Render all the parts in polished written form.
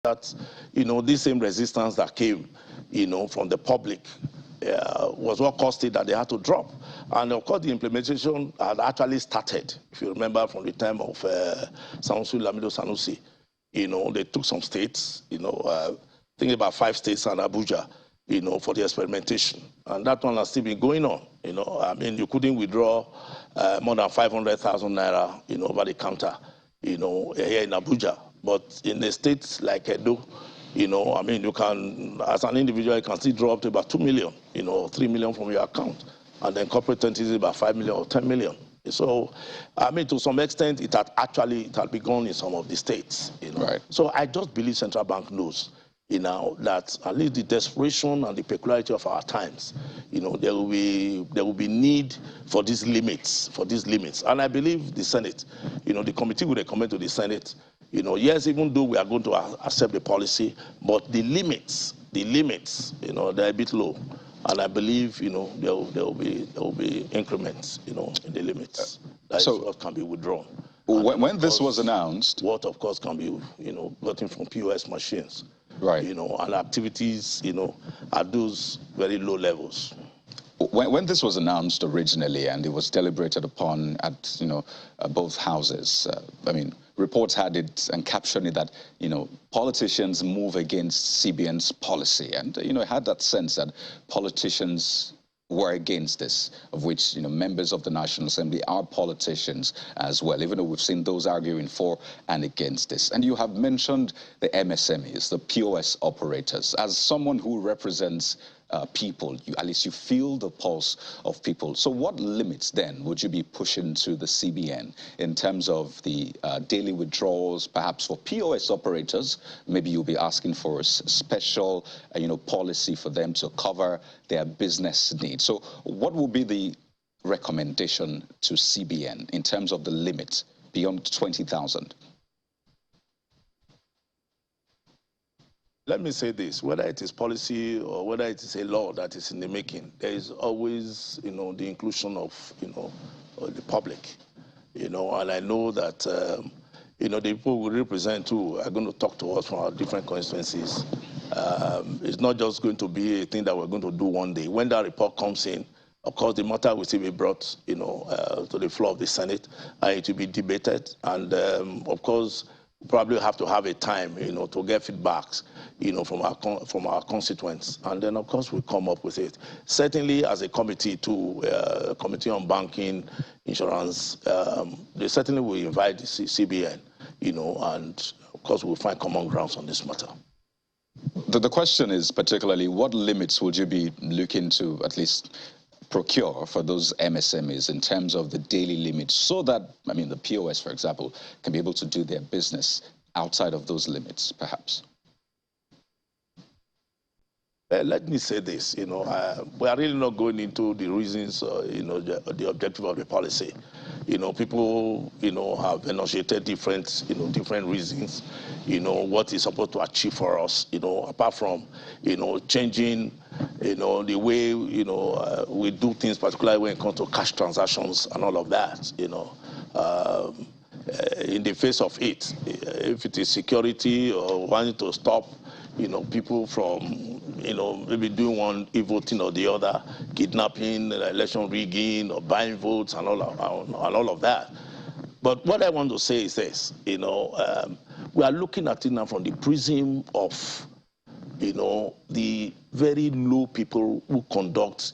that, this same resistance that came, from the public was what caused it that they had to drop. And of course, the implementation had actually started, if you remember, from the time of Sanusi Lamido Sanusi. They took some states, thinking about 5 states and Abuja, for the experimentation. And that one has still been going on. I mean, you couldn't withdraw more than 500,000 naira, over the counter, here in Abuja. But in the states like Edo, I mean, you can, as an individual, you can still draw up to about 2 million, 3 million from your account. And then corporate entities about 5 million or 10 million. So, I mean, to some extent, it had begun in some of the states, Right. So I just believe central bank knows, that at least the desperation and the peculiarity of our times, there will be need for these limits, And I believe the Senate, the committee will recommend to the Senate, yes, even though we are going to accept the policy, but the limits, they're a bit low. And I believe, there will be increments, in the limits. That is what can be withdrawn. When this was announced, what of course can be, gotten from POS machines, right? And activities, at those very low levels. When this was announced originally and it was deliberated upon at, both houses, I mean, reports had it and captioned it that, politicians move against CBN's policy. And, it had that sense that politicians were against this, of which, members of the National Assembly are politicians as well, even though we've seen those arguing for and against this. And you have mentioned the MSMEs, the POS operators. As someone who represents people, at least you feel the pulse of people. So what limits then would you be pushing to the CBN in terms of the daily withdrawals, perhaps for POS operators? Maybe you'll be asking for a special, policy for them to cover their business needs. So what will be the recommendation to CBN in terms of the limit beyond 20,000? Let me say this, whether it is policy or whether it is a law that is in the making, there is always, the inclusion of, the public, and I know that, the people we represent too are going to talk to us from our different constituencies. It's not just going to be a thing that we're going to do one day. When that report comes in, of course, the matter will still be brought, to the floor of the Senate, and it will be debated, and of course, probably have to have a time, to get feedbacks, from our constituents, and then of course we come up with it. Certainly, as a committee committee on banking, insurance, they certainly will invite the CBN, and of course we'll find common grounds on this matter. The question is particularly, what limits would you be looking to at least procure for those MSMEs in terms of the daily limits, so that, I mean, the POS, for example, can be able to do their business outside of those limits, perhaps? Let me say this, we are really not going into the reasons, the objective of the policy. People, have enunciated different reasons, what is supposed to achieve for us, apart from, changing, the way, we do things, particularly when it comes to cash transactions and all of that, in the face of it, if it is security or wanting to stop, people from, maybe doing one evil thing or the other, kidnapping, election rigging, or buying votes and all of that. But what I want to say is this, we are looking at it now from the prism of, the very low people who conduct,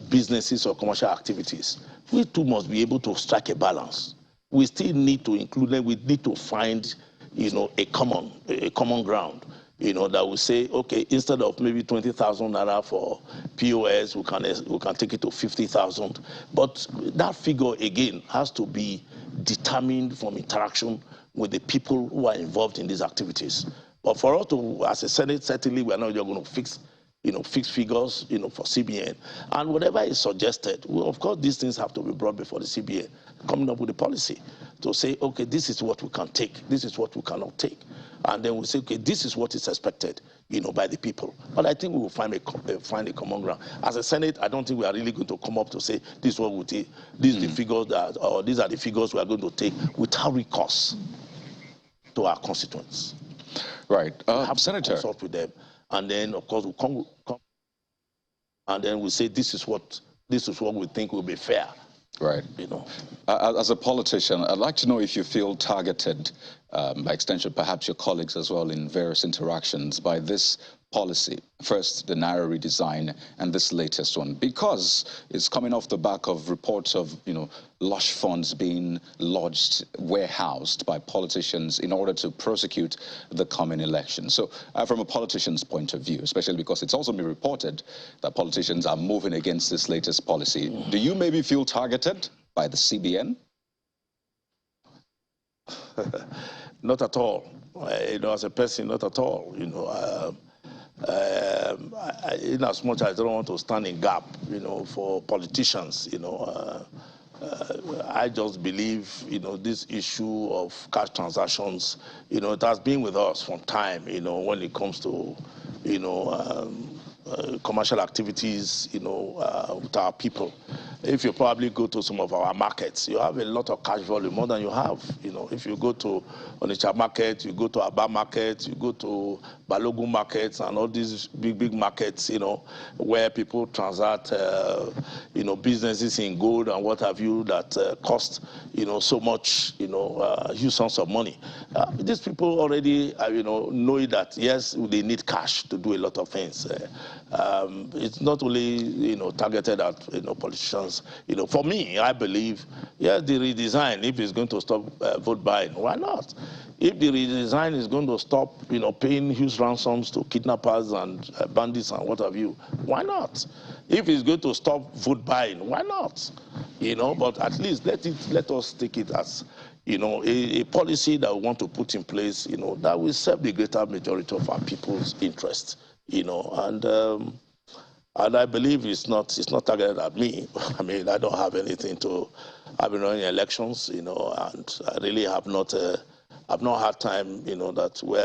businesses or commercial activities. We too must be able to strike a balance. We still need to include them. We need to find, a common ground. That will say, okay, instead of maybe 20,000 naira for POS, we can take it to 50,000. But that figure again has to be determined from interaction with the people who are involved in these activities. But for us to, as a Senate, certainly we are not just going to fix, fixed figures, for CBN. And whatever is suggested, well, of course, these things have to be brought before the CBN, coming up with a policy to say, okay, this is what we can take, this is what we cannot take. And then we say, okay, this is what is expected, by the people. But I think we will find a common ground. As a Senate, I don't think we are really going to come up to say, this is what we take, these are the figures that, or these are the figures we are going to take without recourse to our constituents. Right. Have to Senator. consult with them, and then of course we come and then we say this is what we think will be fair. Right. You know. As a politician, I'd like to know if you feel targeted, by extension, perhaps your colleagues as well in various interactions, by this policy. First, the Naira redesign, and this latest one, because it's coming off the back of reports of, lush funds being lodged, warehoused by politicians in order to prosecute the coming election. So from a politician's point of view, especially because it's also been reported that politicians are moving against this latest policy, do you maybe feel targeted by the CBN? Not at all. As a person, not at all. In as much as I don't want to stand in gap, for politicians, I just believe, this issue of cash transactions, it has been with us from time, when it comes to, commercial activities, with our people. If you probably go to some of our markets, you have a lot of cash volume, more than you have. If you go to Onitsha market, you go to Ammban market, you go to Balogun markets, and all these big markets, where people transact, businesses in gold and what have you that cost, so much, huge sums of money. These people already, know that, yes, they need cash to do a lot of things. It's not only, targeted at, politicians. For me, I believe, yes, the redesign, if it's going to stop vote buying, why not? If the redesign is going to stop, paying huge ransoms to kidnappers and bandits and what have you, why not? If it's going to stop vote buying, why not? But at least let us take it as, a policy that we want to put in place, that will serve the greater majority of our people's interests, and I believe it's not targeted at me. I mean, I don't have anything to. I've been running elections, and I really have not. I've not had time, that where